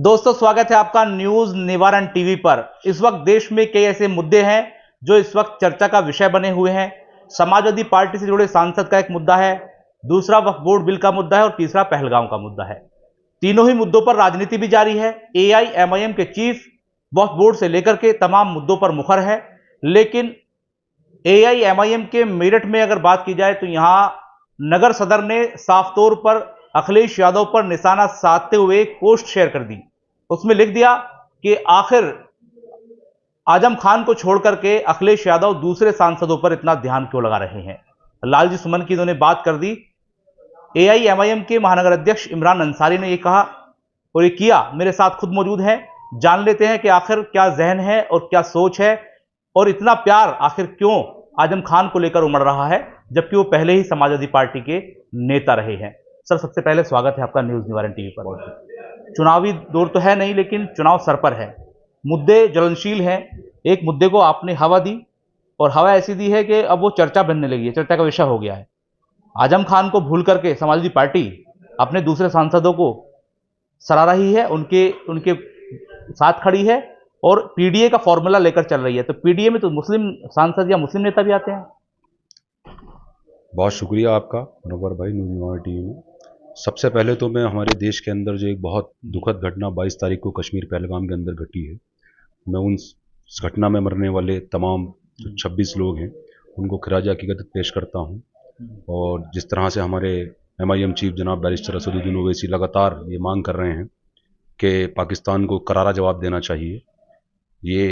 दोस्तों, स्वागत है आपका न्यूज निवारण टीवी पर। इस वक्त देश में कई ऐसे मुद्दे हैं जो इस वक्त चर्चा का विषय बने हुए हैं। समाजवादी पार्टी से जुड़े सांसद का एक मुद्दा है, दूसरा वक्फ बोर्ड बिल का मुद्दा है और तीसरा पहलगाम का मुद्दा है। तीनों ही मुद्दों पर राजनीति भी जारी है। एआईएमआईएम के चीफ वक्फ बोर्ड से लेकर के तमाम मुद्दों पर मुखर है, लेकिन एआईएमआईएम के मेरठ में अगर बात की जाए तो यहां नगर सदर ने साफ तौर पर अखिलेश यादव पर निशाना साधते हुए एक पोस्ट शेयर कर दी। उसमें लिख दिया कि आखिर आजम खान को छोड़ करके अखिलेश यादव दूसरे सांसदों पर इतना ध्यान क्यों लगा रहे हैं। लालजी सुमन की इन्होंने बात कर दी। एआईएमआईएम के महानगर अध्यक्ष इमरान अंसारी ने यह कहा और ये किया, मेरे साथ खुद मौजूद हैं। जान लेते हैं कि आखिर क्या जहन है और क्या सोच है और इतना प्यार आखिर क्यों आजम खान को लेकर उमड़ रहा है, जबकि वो पहले ही समाजवादी पार्टी के नेता रहे हैं। सर, सबसे पहले स्वागत है आपका न्यूज निवारण टीवी पर। चुनावी दौर तो है नहीं, लेकिन चुनाव सर पर है, मुद्दे ज्वलनशील हैं। एक मुद्दे को आपने हवा दी और हवा ऐसी दी है कि अब वो चर्चा बनने लगी है, चर्चा का विषय हो गया है। आजम खान को भूल करके समाजवादी पार्टी अपने दूसरे सांसदों को सराह रही है, उनके साथ खड़ी है और पीडीए का फॉर्मूला लेकर चल रही है। तो पीडीए में तो मुस्लिम सांसद या मुस्लिम नेता भी आते हैं। बहुत शुक्रिया आपका मनोहर भाई न्यूज निवारण टीवी में। सबसे पहले तो मैं हमारे देश के अंदर जो एक बहुत दुखद घटना 22 तारीख को कश्मीर पहलगाम के अंदर घटी है, मैं उन घटना में मरने वाले तमाम 26 लोग हैं उनको खिराज अकीदत पेश करता हूं। और जिस तरह से हमारे एमआईएम चीफ जनाब बैरिस्टर असदुद्दीन ओवैसी लगातार ये मांग कर रहे हैं कि पाकिस्तान को करारा जवाब देना चाहिए। ये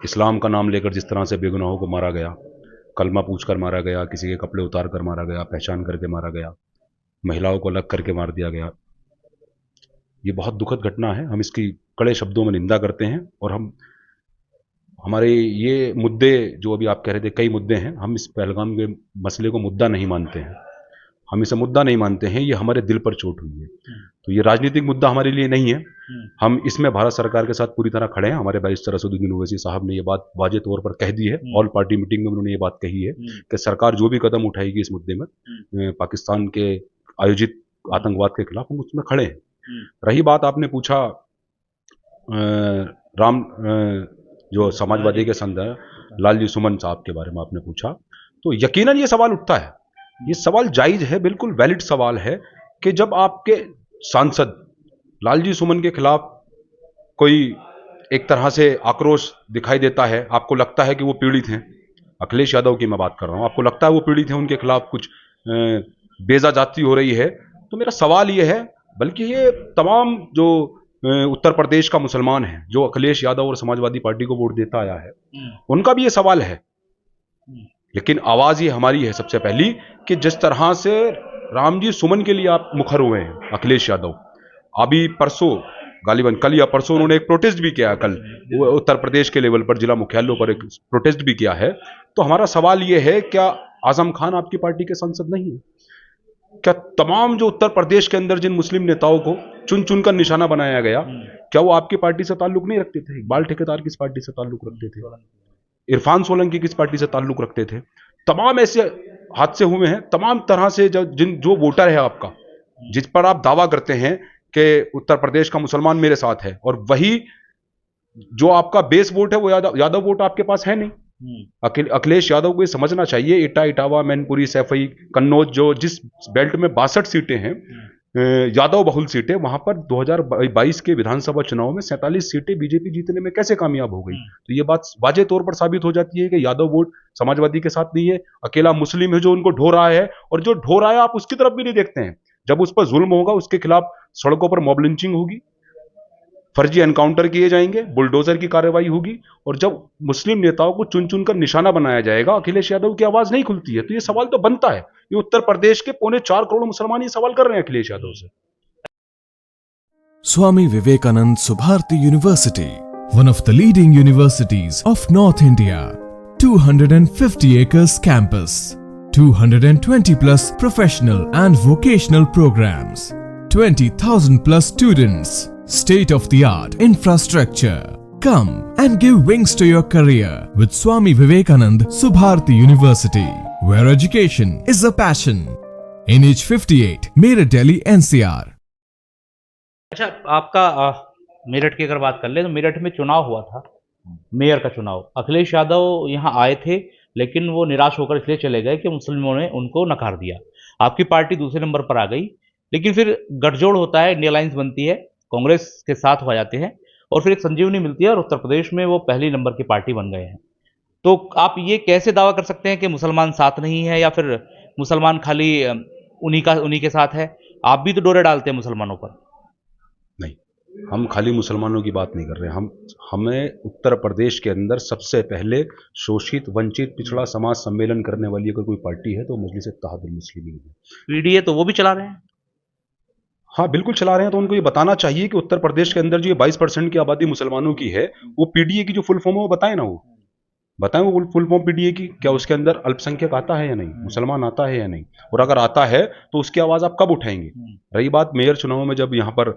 इस्लाम का नाम लेकर जिस तरह से बेगुनाहों को मारा गया, कलमा पूछकर मारा गया, किसी के कपड़े उतार कर मारा गया, पहचान करके मारा गया, महिलाओं को अलग करके मार दिया गया, ये बहुत दुखद घटना है। हम इसकी कड़े शब्दों में निंदा करते हैं और हमारे ये मुद्दे जो अभी आप कह रहे थे, कई मुद्दे हैं, हम इस पहलगाम के मसले को मुद्दा नहीं मानते हैं। हम इसे मुद्दा नहीं मानते हैं, ये हमारे दिल पर चोट हुई है। तो ये राजनीतिक मुद्दा हमारे लिए नहीं है। हम इसमें भारत सरकार के साथ पूरी तरह खड़े हैं। हमारे बैरिस्टर असदुद्दीन ओवैसी साहब ने ये बात वाजे तौर पर कह दी है, ऑल पार्टी मीटिंग में उन्होंने ये बात कही है कि सरकार जो भी कदम उठाएगी इस मुद्दे में पाकिस्तान के आयोजित आतंकवाद के खिलाफ, हम उसमें खड़े हैं। रही बात आपने पूछा जो समाजवादी के संदर्भ लालजी सुमन साहब के बारे में आपने पूछा, तो यकीनन ये सवाल उठता है। ये सवाल जायज है, बिल्कुल वैलिड सवाल है कि जब आपके सांसद लालजी सुमन के खिलाफ कोई एक तरह से आक्रोश दिखाई देता है, आपको लगता है कि वो पीड़ित हैं, अखिलेश यादव की मैं बात कर रहा हूं, आपको लगता है वो पीड़ित हैं, उनके खिलाफ कुछ बेजा जाती हो रही है, तो मेरा सवाल ये है, बल्कि ये तमाम जो उत्तर प्रदेश का मुसलमान है जो अखिलेश यादव और समाजवादी पार्टी को वोट देता आया है, उनका भी ये सवाल है। लेकिन आवाज ये हमारी है सबसे पहली कि जिस तरह से रामजी सुमन के लिए आप मुखर हुए हैं अखिलेश यादव, अभी परसों गालिबन कल या परसों उन्होंने एक प्रोटेस्ट भी किया, कल उत्तर प्रदेश के लेवल पर जिला मुख्यालयों पर एक प्रोटेस्ट भी किया है। तो हमारा सवाल ये है, क्या आजम खान आपकी पार्टी के सांसद नहीं है? क्या तमाम जो उत्तर प्रदेश के अंदर जिन मुस्लिम नेताओं को चुन चुनकर निशाना बनाया गया, क्या वो आपकी पार्टी से ताल्लुक नहीं रखते थे? इकबाल ठेकेदार किस पार्टी से ताल्लुक रखते थे? इरफान सोलंकी किस पार्टी से ताल्लुक रखते थे? तमाम ऐसे हादसे हुए हैं, तमाम तरह से जो वोटर है आपका, जिस पर आप दावा करते हैं कि उत्तर प्रदेश का मुसलमान मेरे साथ है, और वही जो आपका बेस वोट है वो यादव वोट आपके पास है नहीं। अखिलेश यादव को ये समझना चाहिए, इटावा, मैनपुरी, सैफई, कन्नौज, जो जिस बेल्ट में 62 सीटें हैं यादव बहुल सीटें, वहां पर 2022 के विधानसभा चुनाव में 47 सीटें बीजेपी जीतने में कैसे कामयाब हो गई। तो ये बात वाजे तौर पर साबित हो जाती है कि यादव वोट समाजवादी के साथ नहीं है, अकेला मुस्लिम है जो उनको ढो रहा है, और जो ढो रहा है आप उसकी तरफ भी नहीं देखते हैं। जब उस पर जुल्म होगा, उसके खिलाफ सड़कों पर मॉब लिंचिंग होगी, फर्जी एनकाउंटर किए जाएंगे, बुलडोजर की कार्रवाई होगी, और जब मुस्लिम नेताओं को चुन चुनकर निशाना बनाया जाएगा, अखिलेश यादव की आवाज नहीं खुलती है। तो ये सवाल तो बनता है, ये उत्तर प्रदेश के 4.25 करोड़ मुसलमान ये सवाल कर रहे हैं अखिलेश यादव से। Swami Vivekanand Subharti University, one of the leading universities of North India, 250 acres campus, 220 plus professional and vocational programs, 20,000 plus students, state-of-the-art infrastructure. Come and give wings to your career with Swami Vivekanand Subharti University, where education is a passion. NH58, Meerut, Delhi, NCR. अच्छा, आपका मेरठ की अगर बात कर ले तो मेरठ में चुनाव हुआ था, मेयर का चुनाव। अखिलेश यादव यहाँ आए थे, लेकिन वो निराश होकर इसलिए चले गए कि मुस्लिमों ने उनको नकार दिया। आपकी पार्टी दूसरे नंबर पर आ गई, लेकिन फिर गठजोड़ होता है, इंडिया अलायंस बनती है, कांग्रेस के साथ हो जाते हैं और फिर एक संजीवनी मिलती है और उत्तर प्रदेश में वो पहली नंबर की पार्टी बन गए हैं। तो आप ये कैसे दावा कर सकते हैं कि मुसलमान साथ नहीं है या फिर मुसलमान खाली उन्हीं के साथ है? आप भी तो डोरे डालते हैं मुसलमानों पर। नहीं, हम खाली मुसलमानों की बात नहीं कर रहे हैं। हमें उत्तर प्रदेश के अंदर सबसे पहले शोषित, वंचित, पिछड़ा समाज सम्मेलन करने वाली अगर कोई पार्टी है तो मजलिस इत्तेहादुल मुस्लिमीन है। पीडीए तो वो भी चला रहे हैं। हाँ, बिल्कुल चला रहे हैं। तो उनको ये बताना चाहिए कि उत्तर प्रदेश के अंदर जो ये 22% की आबादी मुसलमानों की है, वो पीडीए की जो फुल फॉर्म है वो बताएं ना, वो बताएं वो फुल फॉर्म पीडीए की। क्या उसके अंदर अल्पसंख्यक आता है या नहीं, मुसलमान आता है या नहीं, और अगर आता है तो उसकी आवाज़ आप कब उठाएंगे? रही बात मेयर चुनाव में, जब यहाँ पर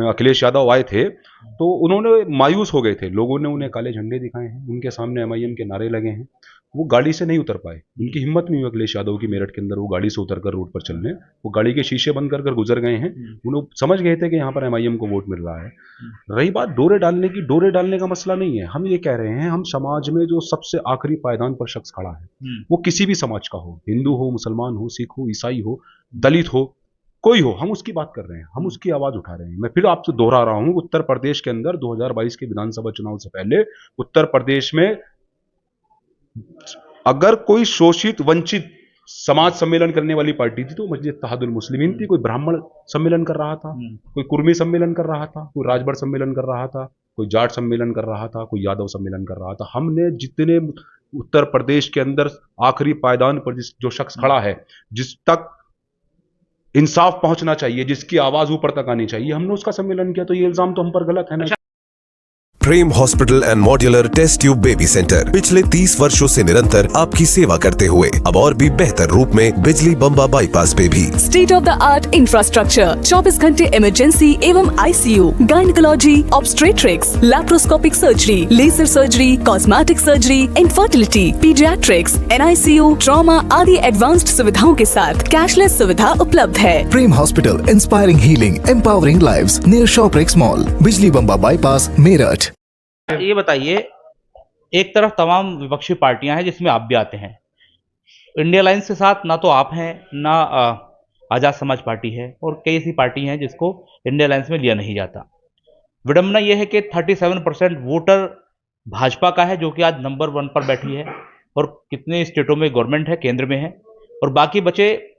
अखिलेश यादव आए थे तो उन्होंने मायूस हो गए थे, लोगों ने उन्हें काले झंडे दिखाए हैं, उनके सामने एमआईएम के नारे लगे हैं, वो गाड़ी से नहीं उतर पाए, उनकी हिम्मत नहीं हुई अखिलेश यादव की मेरठ के अंदर वो गाड़ी से उतरकर रोड पर चलने। वो गाड़ी के शीशे बंद कर गुजर गए हैं। उन्हें समझ गए थे कि यहाँ पर एमआईएम को वोट मिल रहा है। रही बात डोरे डालने की, डोरे डालने का मसला नहीं है। हम ये कह रहे हैं, हम समाज में जो सबसे आखिरी पायदान पर शख्स खड़ा है, वो किसी भी समाज का हो, हिंदू हो, मुसलमान हो, सिख हो, ईसाई हो, दलित हो, कोई हो, हम उसकी बात कर रहे हैं, हम उसकी आवाज उठा रहे हैं। मैं फिर आपसे दोहरा रहा हूं, उत्तर प्रदेश के अंदर 2022 के विधानसभा चुनाव से पहले उत्तर प्रदेश में अगर कोई शोषित, वंचित समाज सम्मेलन करने वाली पार्टी थी तो मस्जिद इत्तेहादुल मुस्लिमीन थी। कोई ब्राह्मण सम्मेलन कर रहा था, कोई कुर्मी सम्मेलन कर रहा था, कोई राजभर सम्मेलन कर रहा था, कोई जाट सम्मेलन कर रहा था, कोई यादव सम्मेलन कर रहा था। हमने जितने उत्तर प्रदेश के अंदर आखिरी पायदान पर जो शख्स खड़ा है, जिस तक इंसाफ पहुंचना चाहिए, जिसकी आवाज ऊपर तक आनी चाहिए, हमने उसका सम्मेलन किया। तो ये इल्जाम तो हम पर गलत है ना। Prem hospital and modular test tube baby centre पिछले 30 वर्षों से निरंतर आपकी सेवा करते हुए अब और भी बेहतर रूप में बिजली बम्बा बाईपास पे भी state of the art infrastructure, 24 घंटे इमरजेंसी एवं ICU, gynaecology, obstetrics, laparoscopic surgery, laser surgery, cosmetic surgery, infertility, paediatrics, NICU, trauma आदि एडवांस्ड सुविधाओं के साथ कैशलेस सुविधा उपलब्ध है। Prem hospital, inspiring healing, empowering lives, near Shoprix mall, Bijli Bamba bypass, Meerut. ये बताइए, एक तरफ तमाम विपक्षी पार्टियां हैं जिसमें आप भी आते हैं। इंडिया अलायंस के साथ ना तो आप हैं, ना आज़ाद समाज पार्टी है, और कई ऐसी पार्टी हैं जिसको इंडिया अलायंस में लिया नहीं जाता। विडंबना यह है कि 37% वोटर भाजपा का है, जो कि आज नंबर 1 पर बैठी है, और कितने स्टेटों में गवर्नमेंट है, केंद्र में है, और बाकी बचे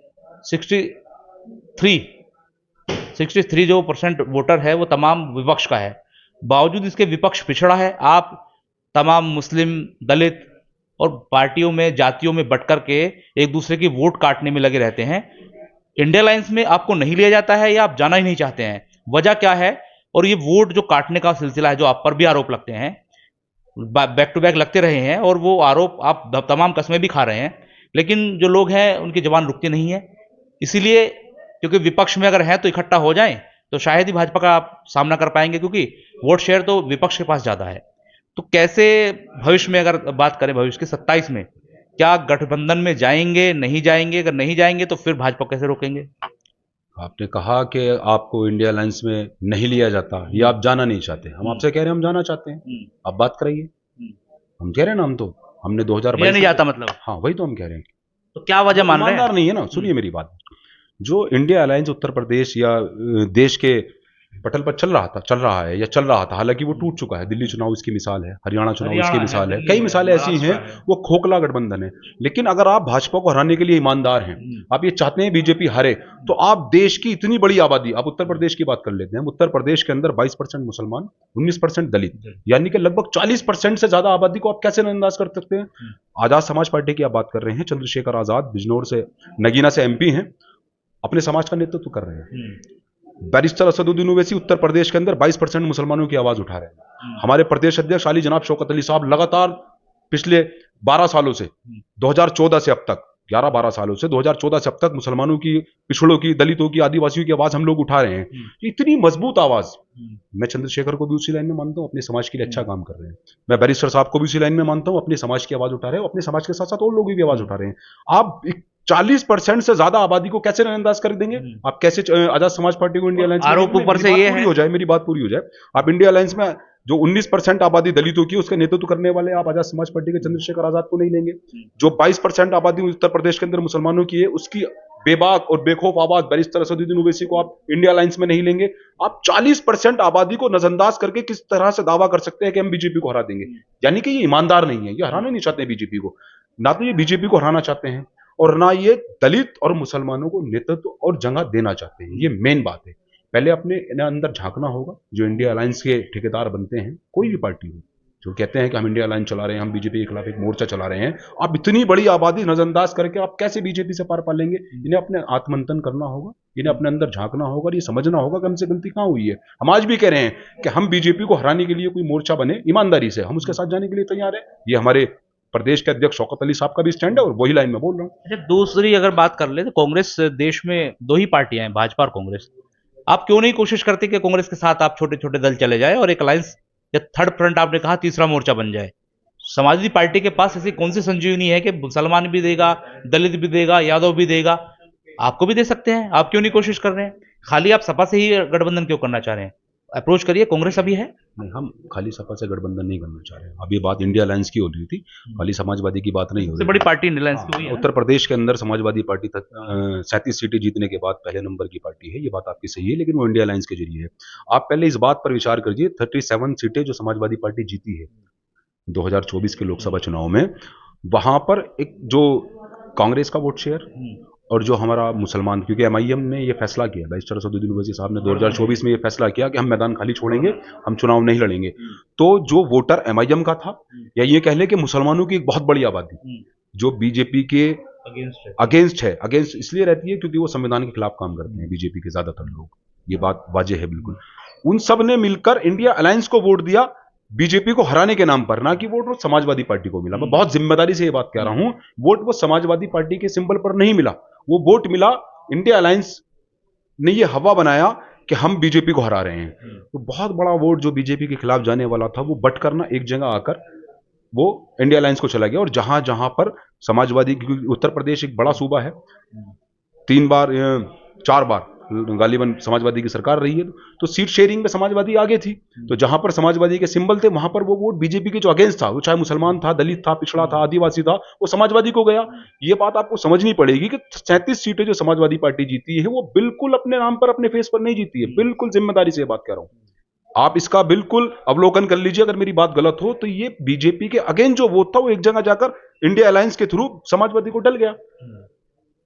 63 जो परसेंट वोटर है वो तमाम विपक्ष का है। बावजूद इसके विपक्ष पिछड़ा है। आप तमाम मुस्लिम, दलित और पार्टियों में, जातियों में बंट करके एक दूसरे की वोट काटने में लगे रहते हैं। इंडिया अलायंस में आपको नहीं लिया जाता है या आप जाना ही नहीं चाहते हैं? वजह क्या है? और ये वोट जो काटने का सिलसिला है, जो आप पर भी आरोप लगते हैं, बैक टू बैक लगते रहे हैं, और वो आरोप आप तमाम कस्में भी खा रहे हैं, लेकिन जो लोग हैं उनकी जबान रुकती नहीं है। इसीलिए, क्योंकि विपक्ष में अगर हैं तो इकट्ठा हो जाएं तो शायद ही भाजपा का आप सामना कर पाएंगे, क्योंकि वोट शेयर तो विपक्ष के पास ज्यादा है। तो कैसे भविष्य में, अगर बात करें भविष्य के 27 में, क्या गठबंधन में जाएंगे, नहीं जाएंगे? अगर नहीं जाएंगे तो फिर भाजपा कैसे रोकेंगे? आपने कहा कि आपको इंडिया अलायंस में नहीं लिया जाता या आप जाना नहीं चाहते। हम आपसे कह रहे हैं हम जाना चाहते हैं, आप बात कराइए। हम कह रहे हैं ना, हमने 2022 नहीं जाता मतलब? हाँ, वही तो हम कह रहे हैं। तो क्या वजह मान रहे हैं? ईमानदार नहीं है ना। सुनिए मेरी बात, जो इंडिया अलायंस उत्तर प्रदेश या देश के पटल पर चल रहा था, हालांकि वो टूट चुका है। दिल्ली चुनाव इसकी मिसाल है, हरियाणा चुनाव इसकी मिसाल है, कई मिसालें ऐसी हैं। वो खोखला गठबंधन है। लेकिन अगर आप भाजपा को हराने के लिए ईमानदार हैं, आप ये चाहते हैं बीजेपी हारे, तो आप देश की इतनी बड़ी आबादी, आप उत्तर प्रदेश की बात कर लेते हैं, उत्तर प्रदेश के अंदर 22% मुसलमान, 19% दलित, यानी कि लगभग 40% से ज्यादा आबादी को आप कैसे नजरअंदाज कर सकते हैं? आजाद समाज पार्टी की आप बात कर रहे हैं, चंद्रशेखर आजाद बिजनौर से, नगीना से MP हैं, अपने समाज का नेतृत्व कर रहे हैं। बैरिस्टर असदुद्दीन ओवैसी उत्तर प्रदेश के अंदर 22% मुसलमानों की आवाज उठा रहे हैं। हमारे प्रदेश अध्यक्ष आली जनाब शौकत अली साहब लगातार पिछले 12 सालों से, 2014 से अब तक, 11-12 सालों से 2014 से अब तक मुसलमानों की, पिछड़ों की, दलितों की, आदिवासियों की आवाज हम लोग उठा रहे हैं। इतनी मजबूत आवाज, मैं चंद्रशेखर को भी उसी लाइन में मानता हूं, अपने समाज के लिए अच्छा काम कर रहे हैं। मैं बैरिस्टर साहब को भी उसी लाइन में मानता हूं, अपनी समाज की आवाज उठा रहे हैं, अपने समाज के साथ साथ और लोग भी आवाज उठा रहे हैं। आप 40% से ज्यादा आबादी को कैसे नजरअंदाज कर देंगे आप? कैसे आजाद समाज पार्टी को इंडिया अलायंस आरोप ऊपर से ये है, हो जाए, मेरी बात पूरी हो जाए। आप इंडिया अलायंस में जो 19% आबादी दलितों की, उसका नेतृत्व करने वाले आप आजाद समाज पार्टी के चंद्रशेखर आजाद को नहीं लेंगे। जो 22% आबादी उत्तर प्रदेश के अंदर मुसलमानों की है, उसकी बेबाक और बेखौफ आवाज बैरिस्टर असदुद्दीन ओवैसी को आप इंडिया अलायंस में नहीं लेंगे। आप 40% आबादी को नजरअंदाज करके किस तरह से दावा कर सकते हैं कि हम बीजेपी को हरा देंगे? यानी कि ये ईमानदार नहीं है, ये हराना नहीं चाहते बीजेपी को। ना तो ये बीजेपी को हराना चाहते हैं और ना ये दलित और मुसलमानों को नेतृत्व और जगह देना चाहते हैं। ये मेन बात है। पहले अपने अंदर झांकना होगा। जो इंडिया अलायंस के ठेकेदार बनते हैं, कोई भी पार्टी हो, जो कहते हैं कि हम इंडिया अलायंस चला रहे हैं, हम बीजेपी के खिलाफ एक मोर्चा चला रहे हैं, आप इतनी बड़ी आबादी नजरअंदाज करके आप कैसे बीजेपी से पार पालेंगे? इन्हें अपने आत्मंथन करना होगा, इन्हें अपने अंदर झांकना होगा और ये समझना होगा कि हमसे गलती कहां हुई है। हम आज भी कह रहे हैं कि हम बीजेपी को हराने के लिए कोई मोर्चा बने, ईमानदारी से हम उसके साथ जाने के लिए तैयार है। ये हमारे प्रदेश के अध्यक्ष शौकत अली साहब का भी स्टैंड है और वही लाइन में बोल रहा हूँ। अच्छा, दूसरी अगर बात कर ले तो कांग्रेस, देश में दो ही पार्टियां हैं, भाजपा और कांग्रेस। आप क्यों नहीं कोशिश करते कि कांग्रेस के साथ आप छोटे छोटे दल चले जाए और एक अलायंस या थर्ड फ्रंट, आपने कहा तीसरा मोर्चा बन जाए? समाजवादी पार्टी के पास ऐसी कौन सी संजीवनी है कि मुसलमान भी देगा, दलित भी देगा, यादव भी देगा, आपको भी दे सकते हैं? आप क्यों नहीं कोशिश कर रहे हैं? खाली आप सपा से ही गठबंधन क्यों करना चाह रहे हैं? अप्रोच करिए, कांग्रेस अभी है। नहीं, हम खाली सपा से गठबंधन नहीं करना चाह रहे हैं। अब ये बात इंडिया अलायंस की हो रही थी, खाली समाजवादी की बात नहीं हो सबसे रही। बड़ी पार्टी इंडिया अलायंस की हुई है। उत्तर प्रदेश के अंदर समाजवादी पार्टी 37 सीटें जीतने के बाद पहले नंबर की पार्टी है, ये बात आपकी सही है, लेकिन वो इंडिया अलायंस के जरिए है। आप पहले इस बात पर विचार करिए, 37 सीटें जो समाजवादी पार्टी जीती है 2024 के लोकसभा चुनाव में, वहां पर एक जो कांग्रेस का वोट शेयर और जो हमारा मुसलमान, क्योंकि एमआईएम ने ये फैसला किया, बैरिस्टर असदुद्दीन ओवैसी साहब ने 2024 में ये फैसला किया कि हम मैदान खाली छोड़ेंगे, हम चुनाव नहीं लड़ेंगे। तो जो वोटर एमआईएम का था, या ये कह लें कि मुसलमानों की एक बहुत बड़ी आबादी जो बीजेपी के अगेंस्ट है, अगेंस्ट इसलिए रहती है क्योंकि वो संविधान के खिलाफ काम करते हैं, बीजेपी के ज्यादातर लोग, ये बात वाजे है बिल्कुल। उन सब ने मिलकर इंडिया अलायंस को वोट दिया बीजेपी को हराने के नाम पर, ना कि वोट समाजवादी पार्टी को मिला। मैं बहुत जिम्मेदारी से ये बात कह रहा हूं, वोट वो समाजवादी पार्टी के सिंबल पर नहीं मिला, वो वोट मिला इंडिया अलायंस ने ये हवा बनाया कि हम बीजेपी को हरा रहे हैं। तो बहुत बड़ा वोट जो बीजेपी के खिलाफ जाने वाला था, वो बट करना एक जगह आकर वो इंडिया अलायंस को चला गया। और जहां जहां पर समाजवादी, क्योंकि उत्तर प्रदेश एक बड़ा सूबा है, 4 बार गालिबन समाजवादी की सरकार रही है, तो सीट शेयरिंग में समाजवादी आगे थी। तो जहां पर समाजवादी के सिंबल थे, वहां पर वो वोट बीजेपी के जो अगेंस्ट था, वो चाहे मुसलमान था, दलित था, पिछड़ा था, आदिवासी था, वो समाजवादी को गया। ये बात आपको समझनी पड़ेगी कि 37 सीटें जो समाजवादी पार्टी जीती है, वो बिल्कुल अपने नाम पर, अपने फेस पर नहीं जीती है। बिल्कुल जिम्मेदारी से बात कह रहा हूं, आप इसका बिल्कुल अवलोकन कर लीजिए। अगर मेरी बात गलत हो तो ये बीजेपी के अगेंस्ट जो वोट था, वो एक जगह जाकर इंडिया अलायंस के थ्रू समाजवादी को डल गया।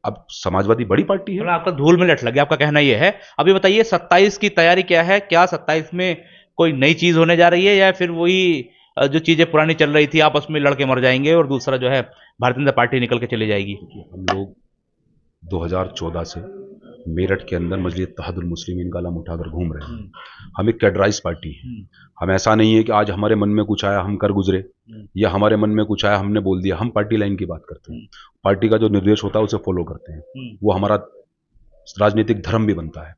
अब समाजवादी बड़ी पार्टी है, आपका धूल में लट लग गया, आपका कहना यह है। अभी बताइए 27 की तैयारी क्या है? क्या 27 में कोई नई चीज होने जा रही है, या फिर वही जो चीजें पुरानी चल रही थी, आपस में लड़के मर जाएंगे और दूसरा जो है भारतीय जनता पार्टी निकल के चली जाएगी? हम लोग 2014 से मेरठ के अंदर मजलिस इत्तेहादुल मुस्लिमीन का अलम उठाकर घूम रहे हैं। हम एक कैडराइज पार्टी है। हम ऐसा नहीं है कि आज हमारे मन में कुछ आया हम कर गुजरे, या हमारे मन में कुछ आया हमने बोल दिया। हम पार्टी लाइन की बात करते हैं, पार्टी का जो निर्देश होता है उसे फॉलो करते हैं, वो हमारा राजनीतिक धर्म भी बनता है।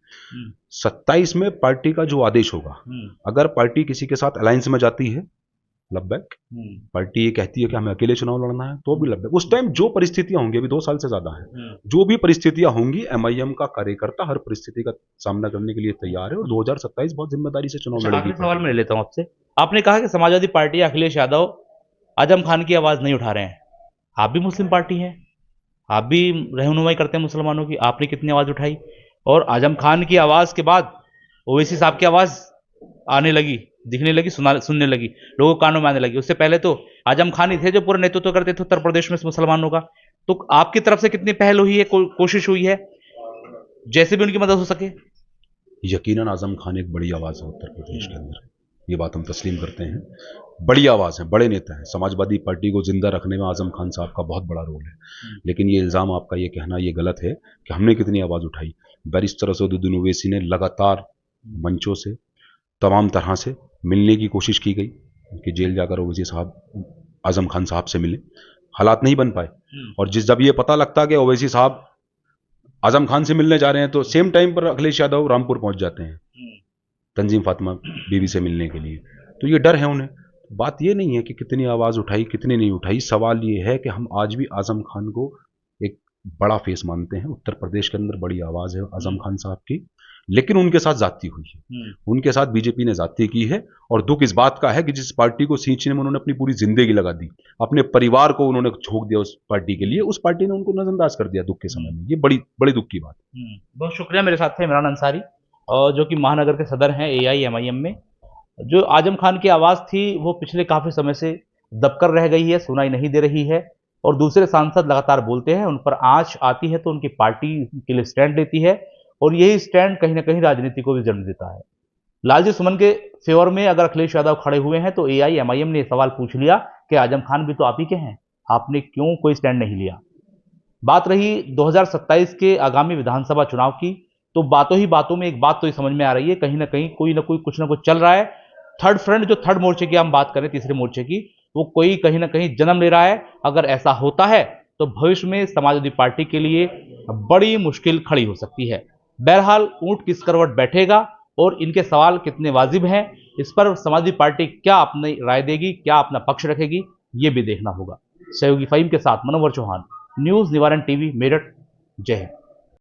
27 में पार्टी का जो आदेश होगा, अगर पार्टी किसी के साथ अलायंस में जाती है, लब्बैक। पार्टी ये कहती है कि हमें अकेले चुनाव लड़ना है, तो भी लब्बैक। उस टाइम जो परिस्थितियां होंगी, अभी 2 साल से ज्यादा है, जो भी परिस्थितियां होंगी, एमआईएम का कार्यकर्ता हर परिस्थिति का सामना करने के लिए तैयार है और 2027 बहुत जिम्मेदारी से चुनाव लड़ेगी। सवाल मैं ले लेता हूं आपसे। आपने कहा कि समाजवादी पार्टी, अखिलेश यादव आजम खान की आवाज नहीं उठा रहे हैं। आप भी मुस्लिम पार्टी हैं, आप भी रहनुमाई करते हैं मुसलमानों की, आपने कितनी आवाज उठाई? और आजम खान की आवाज के बाद ओवैसी साहब की आवाज आने लगी, दिखने लगी, सुनने लगी, लोगों को कानों में आने लगी। उससे पहले तो आजम खान ही थे जो पूरा नेतृत्व करते थे उत्तर प्रदेश में मुसलमानों का। तो आपकी तरफ से कितनी पहल हुई है, कोशिश हुई है, जैसे भी उनकी मदद हो सके? यकीनन आजम खान एक बड़ी आवाज है उत्तर प्रदेश के अंदर, ये बात हम तस्लीम करते हैं। बड़ी आवाज है, बड़े नेता हैं। समाजवादी पार्टी को जिंदा रखने में आजम खान साहब का बहुत बड़ा रोल है। लेकिन ये इल्जाम आपका ये कहना ये गलत है कि हमने कितनी आवाज उठाई। बैरिस्टर असदुद्दीन ओवैसी ने लगातार मंचों से, तमाम तरह से मिलने की कोशिश की गई कि जेल जाकर ओवैसी साहब आजम खान साहब से मिले, हालात नहीं बन पाए। और जब ये पता लगता कि ओवैसी साहब आजम खान से मिलने जा रहे हैं, तो सेम टाइम पर अखिलेश यादव रामपुर पहुंच जाते हैं तंजीम फातिमा बीवी से मिलने के लिए। तो ये डर है उन्हें। बात ये नहीं है कि कितनी आवाज उठाई कितनी नहीं उठाई, सवाल ये है कि हम आज भी आजम खान को एक बड़ा फेस मानते हैं। उत्तर प्रदेश के अंदर बड़ी आवाज है आजम खान साहब की, लेकिन उनके साथ जाती हुई है, उनके साथ बीजेपी ने जाती की है। और दुख इस बात का है कि जिस पार्टी को सींचने में उन्होंने अपनी पूरी जिंदगी लगा दी, अपने परिवार को उन्होंने झोंक दिया उस पार्टी के लिए, उस पार्टी ने उनको नजरअंदाज कर दिया दुख के समय में। ये बड़ी बड़ी दुख की बात। बहुत शुक्रिया। मेरे साथ थे इमरान अंसारी, और जो कि महानगर के सदर हैं AIMIM में। जो आजम खान की आवाज़ थी वो पिछले काफ़ी समय से दबकर रह गई है, सुनाई नहीं दे रही है, और दूसरे सांसद लगातार बोलते हैं, उन पर आंच आती है तो उनकी पार्टी के लिए स्टैंड लेती है, और यही स्टैंड कहीं ना कहीं राजनीति को भी जन्म देता है। लालजी सुमन के फेवर में अगर अखिलेश यादव खड़े हुए हैं तो AIMIM ने सवाल पूछ लिया कि आजम खान भी तो आप ही के हैं, आपने क्यों कोई स्टैंड नहीं लिया। बात रही 2027 के आगामी विधानसभा चुनाव की, तो बातों ही बातों में एक बात तो ये समझ में आ रही है, कहीं ना कहीं कोई ना कोई कुछ ना कुछ चल रहा है। थर्ड फ्रंट, जो थर्ड मोर्चे की हम बात करें, तीसरे मोर्चे की, वो कोई कहीं ना कहीं जन्म ले रहा है। अगर ऐसा होता है तो भविष्य में समाजवादी पार्टी के लिए बड़ी मुश्किल खड़ी हो सकती है। बहरहाल ऊंट किस करवट बैठेगा और इनके सवाल कितने वाजिब हैं, इस पर समाजवादी पार्टी क्या अपनी राय देगी, क्या अपना पक्ष रखेगी, ये भी देखना होगा। सहयोगी फहीम के साथ मनोहर चौहान, न्यूज निवारण TV, मेरठ। जय हिंद।